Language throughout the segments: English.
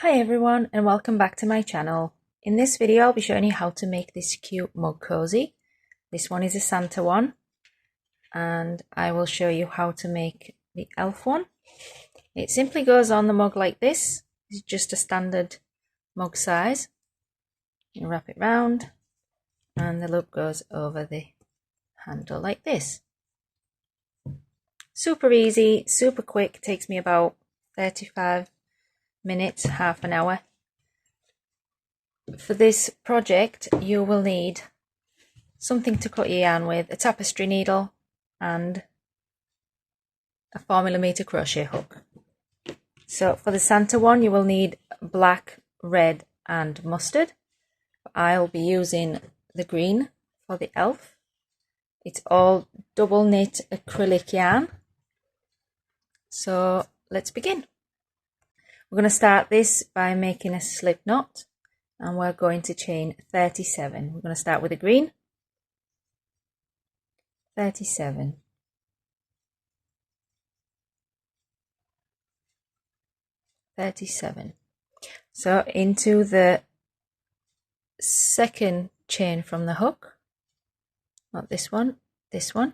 Hi everyone and welcome back to my channel. In this video I'll be showing you how to make this cute mug cozy. This one is a Santa one and I will show you how to make the elf one. It simply goes on the mug like this. It's just a standard mug size. You wrap it round and the loop goes over the handle like this. Super easy, super quick, takes me about 35 minutes, half an hour. For this project you will need something to cut your yarn with, a tapestry needle and a 4mm crochet hook. So for the Santa one you will need black, red and mustard. I'll be using the green for the elf. It's all double knit acrylic yarn. So let's begin. We're going to start this by making a slip knot and we're going to chain 37. We're going to start with the green. 37. 37. So into the second chain from the hook, not this one, this one,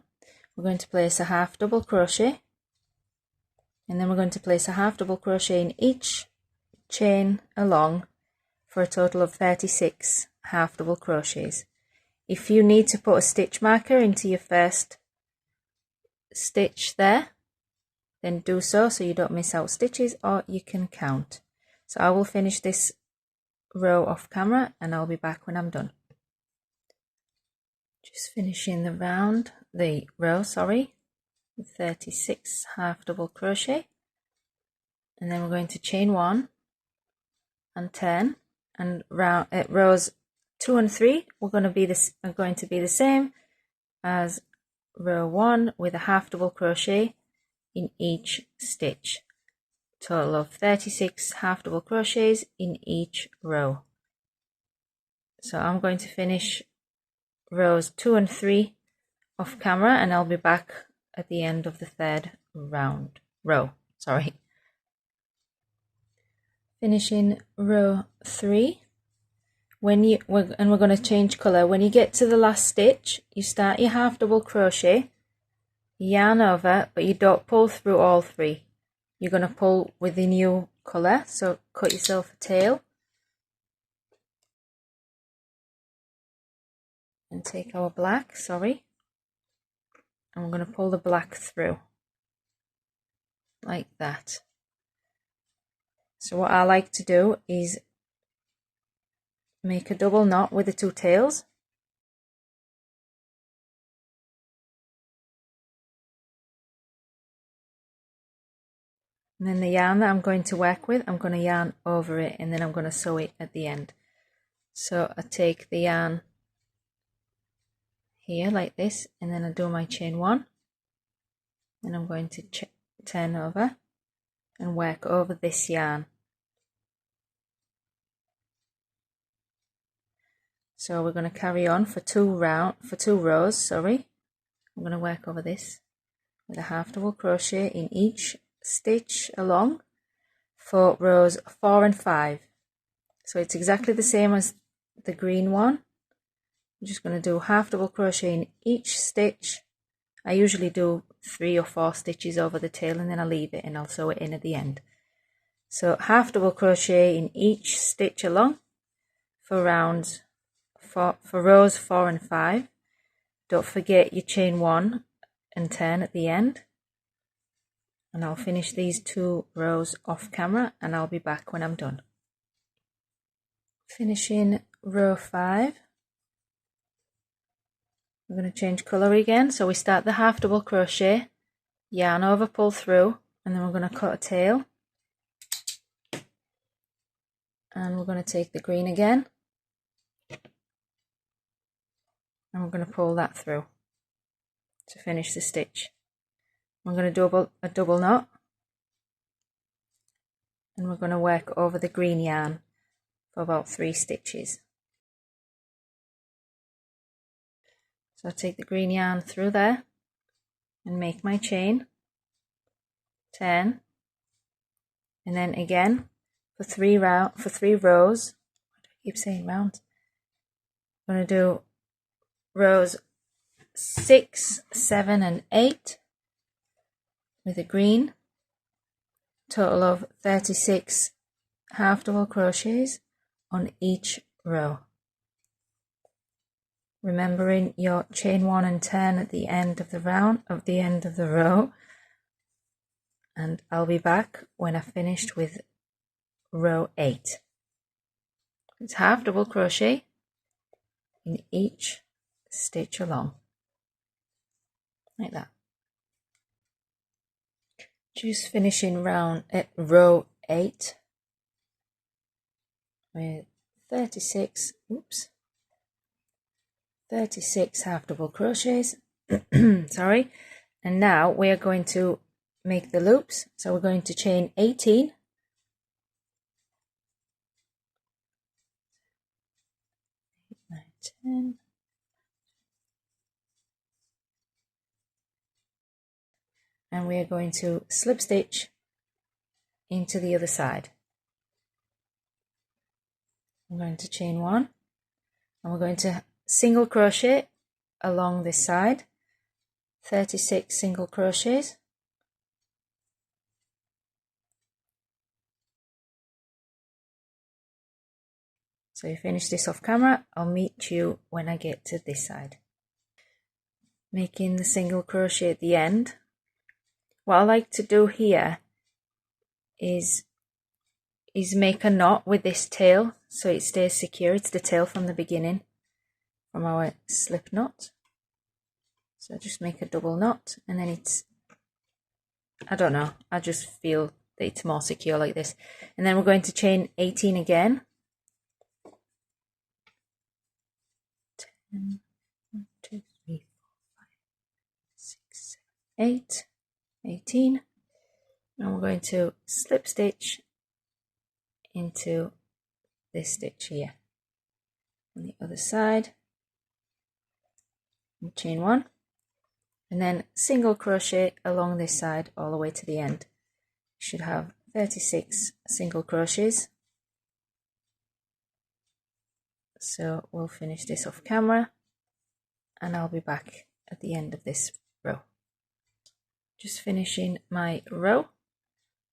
we're going to place a half double crochet and then we're going to place a half double crochet in each chain along for a total of 36 half double crochets. If you need to put a stitch marker into your first stitch there, then do so you don't miss out stitches, or you can count. So I will finish this row off camera and I'll be back when I'm done. Just finishing the row, with 36 half double crochet, and then we're going to chain 1 and turn, and rows 2 and 3 are going to be the same as row 1 with a half double crochet in each stitch. Total of 36 half double crochets in each row. So I'm going to finish rows 2 and 3 off camera and I'll be back at the end of the third row. Finishing row 3. We're going to change color. When you get to the last stitch, you start your half double crochet, yarn over, but you don't pull through all 3. You're going to pull with the new color, so cut yourself a tail and take our black, and we're going to pull the black through like that. So what I like to do is make a double knot with the 2 tails, and then the yarn that I'm going to work with, I'm going to yarn over it and then I'm going to sew it at the end. So I take the yarn here like this and then I do my chain 1 and I'm going to turn over and work over this yarn. So we're going to carry on for 2 rows. I'm going to work over this with a half double crochet in each stitch along for rows 4 and 5. So it's exactly the same as the green one. I'm just going to do half double crochet in each stitch. I usually do 3 or 4 stitches over the tail and then I'll leave it and I'll sew it in at the end. So half double crochet in each stitch along for rows 4 and 5. Don't forget you chain 1 and turn at the end. And I'll finish these 2 rows off camera and I'll be back when I'm done. Finishing row 5. We're going to change colour again. So we start the half double crochet, yarn over, pull through, and then we're going to cut a tail. And we're going to take the green again. And we're going to pull that through to finish the stitch. I'm going to double a double knot and we're going to work over the green yarn for about 3 stitches. So I take the green yarn through there and make my chain, turn, and then again for 3 rows. I keep saying rounds. I'm going to do rows 6, 7 and 8 with a green, total of 36 half double crochets on each row, remembering your chain 1 and 10 at the end of the row, and I'll be back when I've finished with row 8. It's half double crochet in each stitch along, like that. Just finishing row 8 with 36 half double crochets. Sorry. And now we are going to make the loops. So we're going to chain 18, and we are going to slip stitch into the other side. I'm going to chain 1, and we're going to single crochet along this side, 36 single crochets. So you finish this off camera, I'll meet you when I get to this side. Making the single crochet at the end. What I like to do here is make a knot with this tail so it stays secure. It's the tail from the beginning, from our slip knot. So just make a double knot, and then it's, I don't know, I just feel that it's more secure like this. And then we're going to chain 18 again. 10, 1, 2, 3, 4, 5, 6, 7, 8, 18. And we're going to slip stitch into this stitch here on the other side, and chain 1, and then single crochet along this side all the way to the end. You should have 36 single crochets. So we'll finish this off camera, and I'll be back at the end of this row. Just finishing my row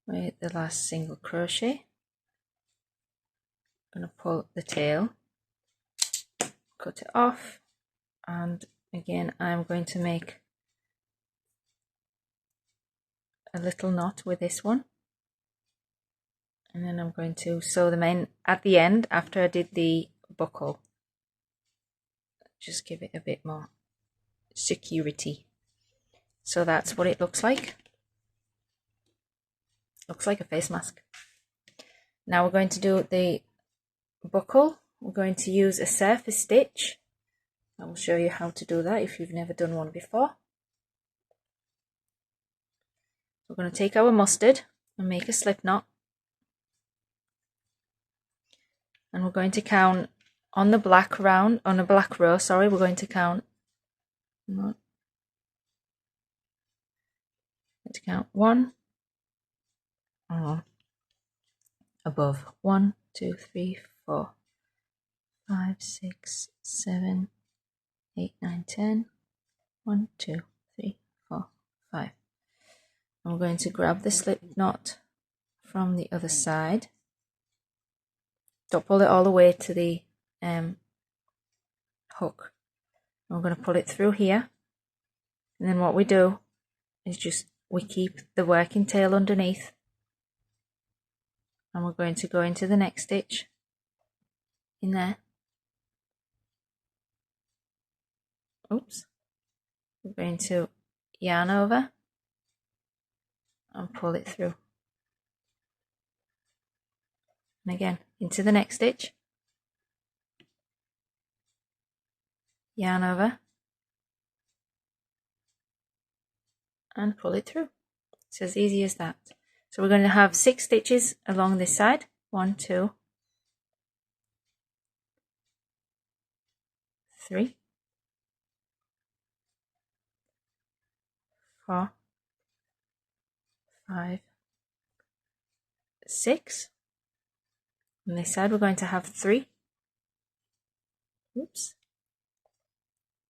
with the last single crochet. I'm going to pull the tail, cut it off, and again I'm going to make a little knot with this one, and then I'm going to sew them in at the end after I did the buckle. Just give it a bit more security. So that's what it looks like. Looks like a face mask. Now we're going to do the buckle. We're going to use a surface stitch. I will show you how to do that if you've never done one before. We're going to take our mustard and make a slip knot, and we're going to count on the black row, we're going to count 1 above 1, 2, 3, 4, 5, 6, 7, 8, 9, 10, 1, 2, 3, 4, 5. And we're going to grab the slip knot from the other side. Don't pull it all the way to the hook. And we're going to pull it through here, and then what we do is we keep the working tail underneath, and we're going to go into the next stitch in there. We're going to yarn over and pull it through, and again into the next stitch, yarn over and pull it through. It's as easy as that. So we're going to have 6 stitches along this side. 1, 2, 3, 4, 5, 6, On this side we're going to have 3. Oops.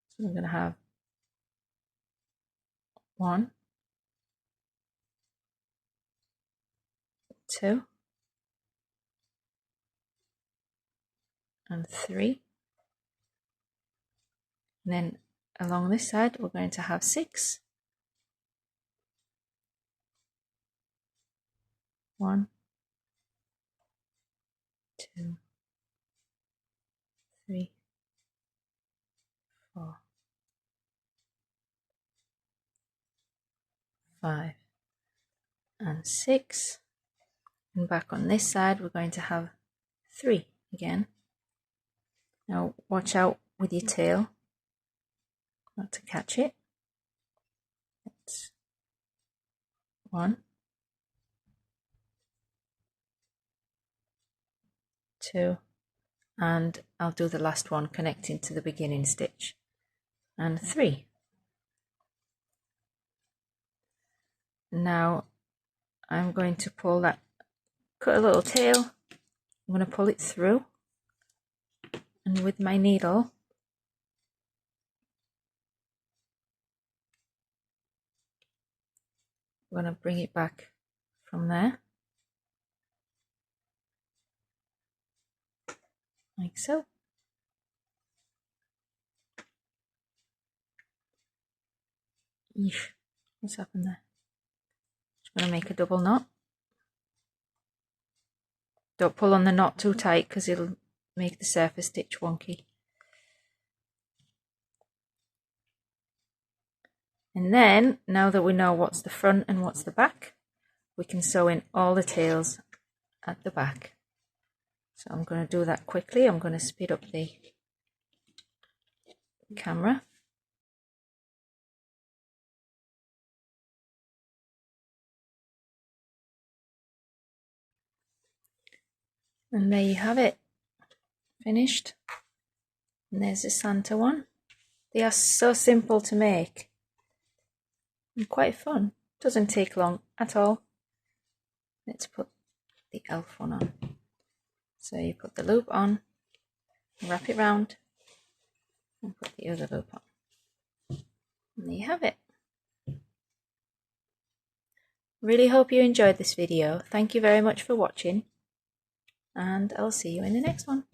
So we're going to have 1, 2, and 3. And then along this side we're going to have 6. 1, 2, 3, 4, 5, and 6. And back on this side we're going to have 3 again. Now watch out with your tail not to catch it. It's 1, 2, and I'll do the last one connecting to the beginning stitch, and 3. Now I'm going to pull that, cut a little tail, I'm going to pull it through, and with my needle I'm going to bring it back from there, like so. Eesh, what's happened there? Just going to make a double knot. Don't pull on the knot too tight because it'll make the surface stitch wonky. And then, now that we know what's the front and what's the back, we can sew in all the tails at the back. So I'm going to do that quickly. I'm going to speed up the camera. And there you have it, finished. And there's the Santa one. They are so simple to make and quite fun. Doesn't take long at all. Let's put the elf one on. So you put the loop on, wrap it round, and put the other loop on. And there you have it. Really hope you enjoyed this video. Thank you very much for watching, and I'll see you in the next one.